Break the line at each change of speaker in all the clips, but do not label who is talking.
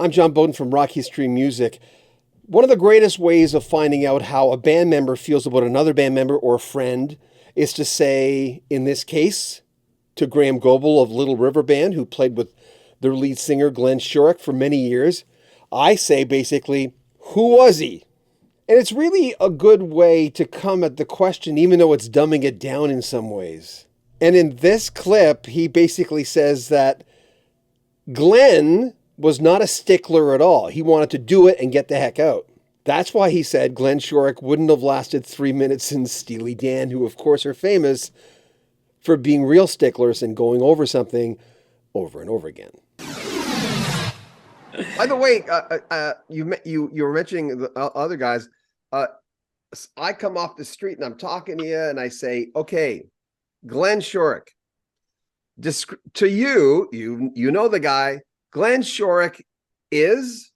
I'm John Beaudin from Rock History Music. One of the greatest ways of finding out how a band member feels about another band member or a friend is to say, in this case, to Graeham Goble of Little River Band, who played with their lead singer Glenn Shorrock for many years, I say basically, who was he? And it's really a good way to come at the question, even though it's dumbing it down in some ways. And in this clip, he basically says that Glenn was not a stickler at all. He wanted to do it and get the heck out. That's why he said Glenn Shorrock wouldn't have lasted 3 minutes in Steely Dan, who of course are famous for being real sticklers and going over something over and over again. By the way, you were mentioning the other guys. I come off the street and I'm talking to you and I say, okay, Glenn Shorrock. To you know the guy. Glenn Shorrock is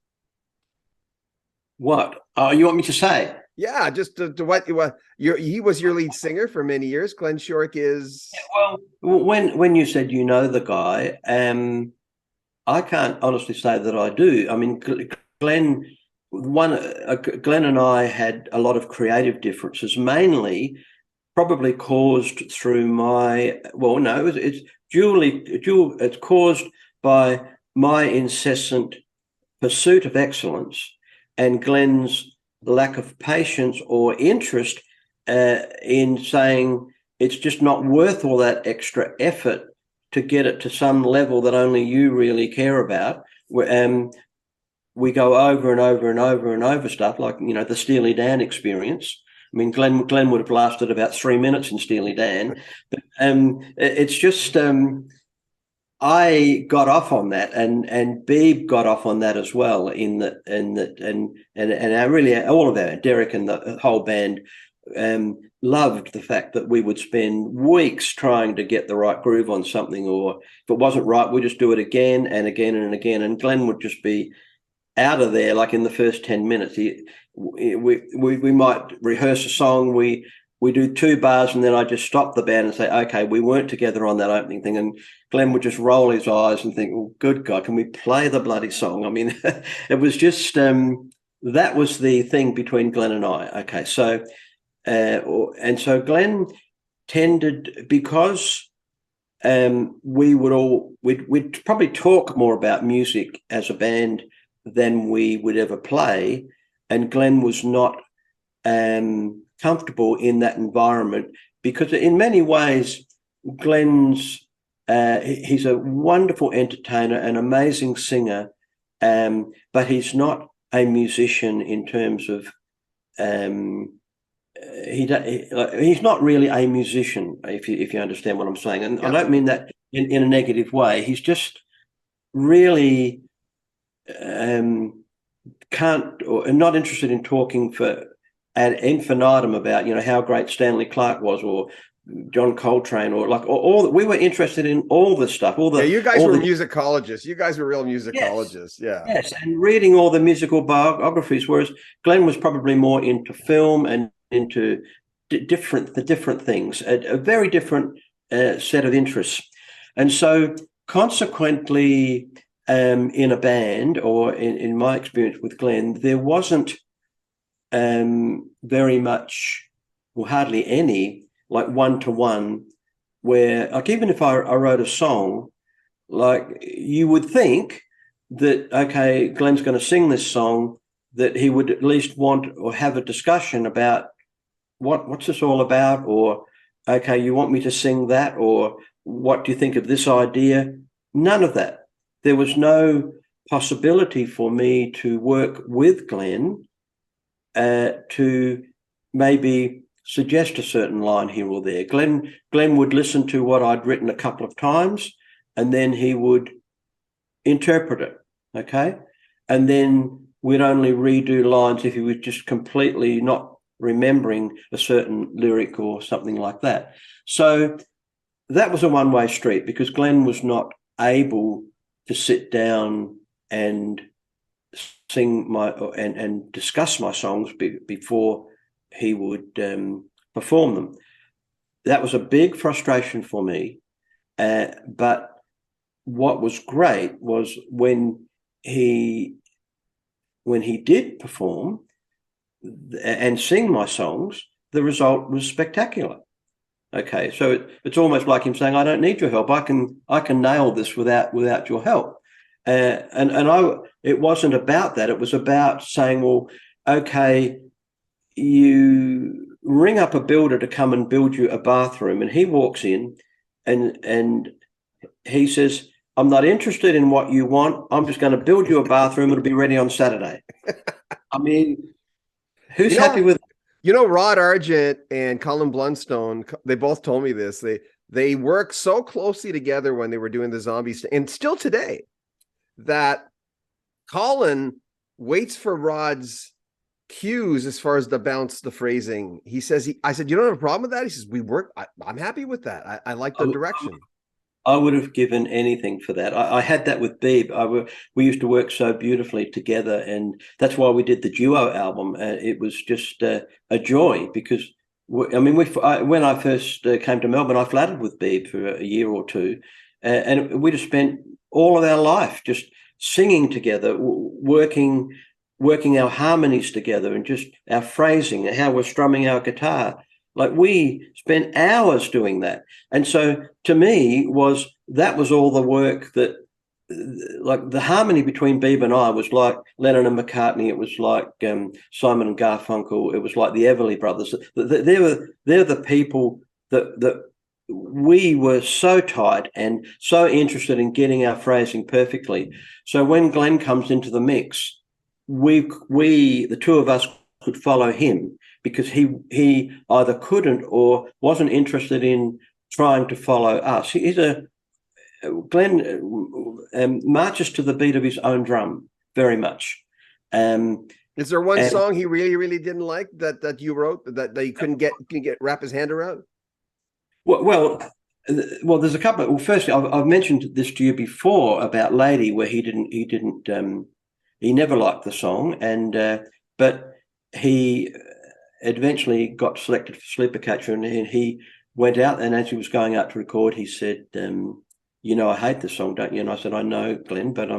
what? Oh, you want me to say?
Yeah, just to what he was your lead singer for many years. Glenn Shorrock is
well. When you said you know the guy, I can't honestly say that I do. I mean, Glenn and I had a lot of creative differences, mainly probably caused through my it's caused by my incessant pursuit of excellence and Glenn's lack of patience or interest in saying it's just not worth all that extra effort to get it to some level that only you really care about. We go over and over and over and over stuff like, the Steely Dan experience. I mean, Glenn would have lasted about 3 minutes in Steely Dan, but it's just I got off on that, and Beeb got off on that as well. And I really, all of our Derek and the whole band loved the fact that we would spend weeks trying to get the right groove on something, or if it wasn't right, we just do it again and again and again. And Glenn would just be out of there like in the first 10 minutes. We might rehearse a song, we do 2 bars, and then I just stop the band and say, okay, we weren't together on that opening thing. And Glenn would just roll his eyes and think, oh, good God, can we play the bloody song? I mean, it was just, that was the thing between Glenn and I. Okay, so, so Glenn tended, because we'd probably talk more about music as a band than we would ever play. And Glenn was not comfortable in that environment because in many ways, Glenn's he's a wonderful entertainer, an amazing singer, but he's not a musician in terms of he's not really a musician, if you understand what I'm saying. And yeah. I don't mean that in a negative way. He's just really can't or not interested in talking for ad infinitum about how great Stanley Clarke was, or John Coltrane, or like all that. We were interested in all the stuff.
You guys were musicologists. You guys were real musicologists.
Yes, yes, and reading all the musical biographies, whereas Glenn was probably more into film and into different things, a very different set of interests. And so consequently, in a band, or in my experience with Glenn, there wasn't very much, or hardly any, like one-to-one, where, like, even if I wrote a song, like, you would think that, okay, Glenn's going to sing this song, that he would at least want or have a discussion about what's this all about, or, okay, you want me to sing that, or what do you think of this idea? None of that. There was no possibility for me to work with Glenn to maybe suggest a certain line here or there. Glenn would listen to what I'd written a couple of times, and then he would interpret it, okay? And then we'd only redo lines if he was just completely not remembering a certain lyric or something like that. So that was a one-way street, because Glenn was not able to sit down and sing and discuss my songs before he would perform them. That was a big frustration for me. But what was great was when he when he did perform and sing my songs, the result was spectacular. Okay, so it's almost like him saying, "I don't need your help. I can nail this without your help." It wasn't about that. It was about saying, "Well, okay, you ring up a builder to come and build you a bathroom," and he walks in, and he says, "I'm not interested in what you want. I'm just going to build you a bathroom. It'll be ready on Saturday." I mean, who's happy with?
Rod Argent and Colin Blunstone, they both told me this. They worked so closely together when they were doing the zombies, and still today, that Colin waits for Rod's cues as far as the phrasing. He says, I said, "You don't have a problem with that?" He says, "We work. I'm happy with that. I like the direction."
I would have given anything for that. I had that with Beeb. We used to work so beautifully together, and that's why we did the duo album. It was just a joy because, when I first came to Melbourne, I flattered with Beeb for a year or two, and we just spent all of our life just singing together, working our harmonies together, and just our phrasing, how we're strumming our guitar. Like, we spent hours doing that. And so to me that was all the work that, like, the harmony between Beeb and I was like Lennon and McCartney. It was like Simon and Garfunkel. It was like the Everly Brothers. They're the people that we were so tight and so interested in getting our phrasing perfectly. So when Glenn comes into the mix, we the two of us could follow him, because he either couldn't or wasn't interested in trying to follow us. Glenn marches to the beat of his own drum very much.
Is there one song he really, really didn't like that you wrote that he couldn't wrap his hand around?
Well, there's a couple. Well, firstly, I've mentioned this to you before about Lady, where he never liked the song, but he eventually got selected for Sleeper Catcher, and he went out, and as he was going out to record, he said, "I hate this song, don't you?" And I said, "I know, Glenn, but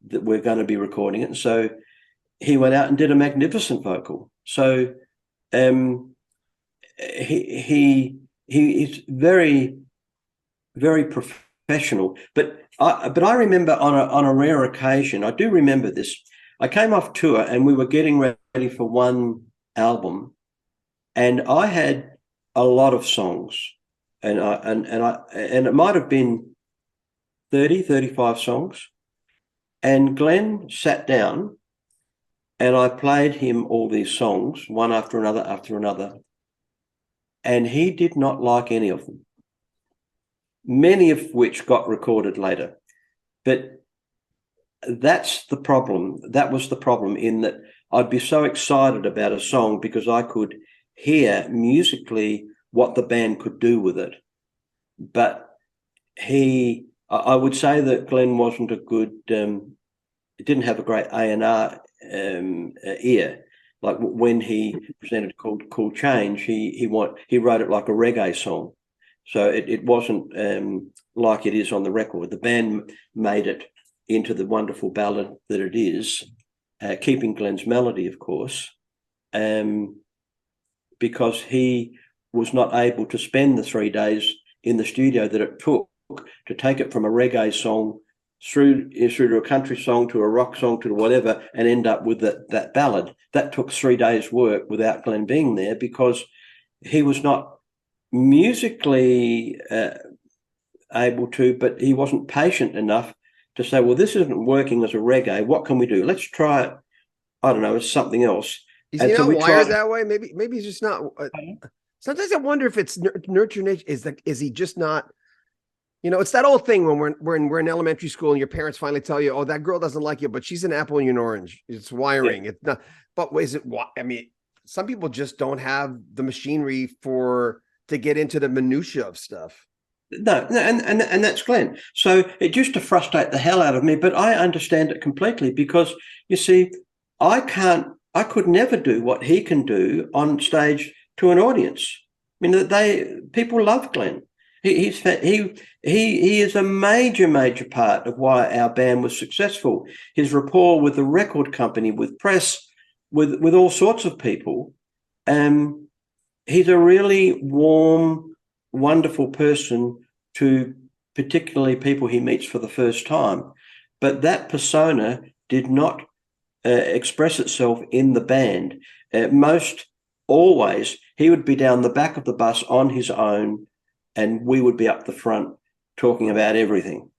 we're going to be recording it." And so he went out and did a magnificent vocal. So he's very, very professional. But I remember on a rare occasion, I do remember this. I came off tour and we were getting ready for one album, and I had a lot of songs, and it might have been 35 songs. And Glenn sat down, and I played him all these songs, one after another, and he did not like any of them, many of which got recorded later. But that's the problem. That was the problem, in that I'd be so excited about a song because I could hear musically what the band could do with it. But I would say that Glenn wasn't a good, didn't have a great A&R ear. Like, when he presented Cool Change, he wrote it like a reggae song. So it wasn't like it is on the record. The band made it into the wonderful ballad that it is, keeping Glenn's melody, of course, because he was not able to spend the 3 days in the studio that it took to take it from a reggae song through to a country song, to a rock song, to whatever, and end up with that ballad. That took 3 days' work without Glenn being there, because he was not musically able to, but he wasn't patient enough to say, well, this isn't working as a reggae. What can we do? Let's try it. I don't know, as something else.
Is he not wired that way? Maybe he's just not. Sometimes I wonder if it's nurture nature. Is he just not? It's that old thing when we're in elementary school and your parents finally tell you, "Oh, that girl doesn't like you, but she's an apple and you're an orange." It's wiring. Yeah. It's not. But is it? I mean, some people just don't have the machinery to get into the minutia of stuff.
No, and that's Glenn. So it used to frustrate the hell out of me, but I understand it completely, because you see, I could never do what he can do on stage to an audience. I mean, people love Glenn. He is a major part of why our band was successful. His rapport with the record company, with press, with all sorts of people. He's a really warm, wonderful person to particularly people he meets for the first time. But that persona did not express itself in the band. Most always, he would be down the back of the bus on his own, and we would be up the front talking about everything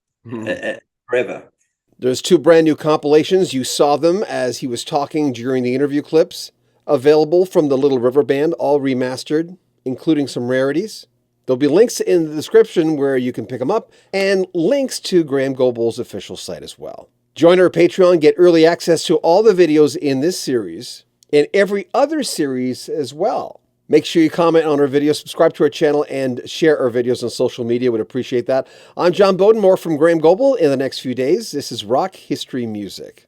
forever.
There's 2 brand new compilations. You saw them as he was talking during the interview clips, available from the Little River Band, all remastered, including some rarities. There'll be links in the description where you can pick them up, and links to Graeham Goble's official site as well. Join our Patreon, get early access to all the videos in this series and every other series as well. Make sure you comment on our videos, subscribe to our channel, and share our videos on social media. Would appreciate that. I'm John Beaudin, more from Graeham Goble in the next few days. This is Rock History Music.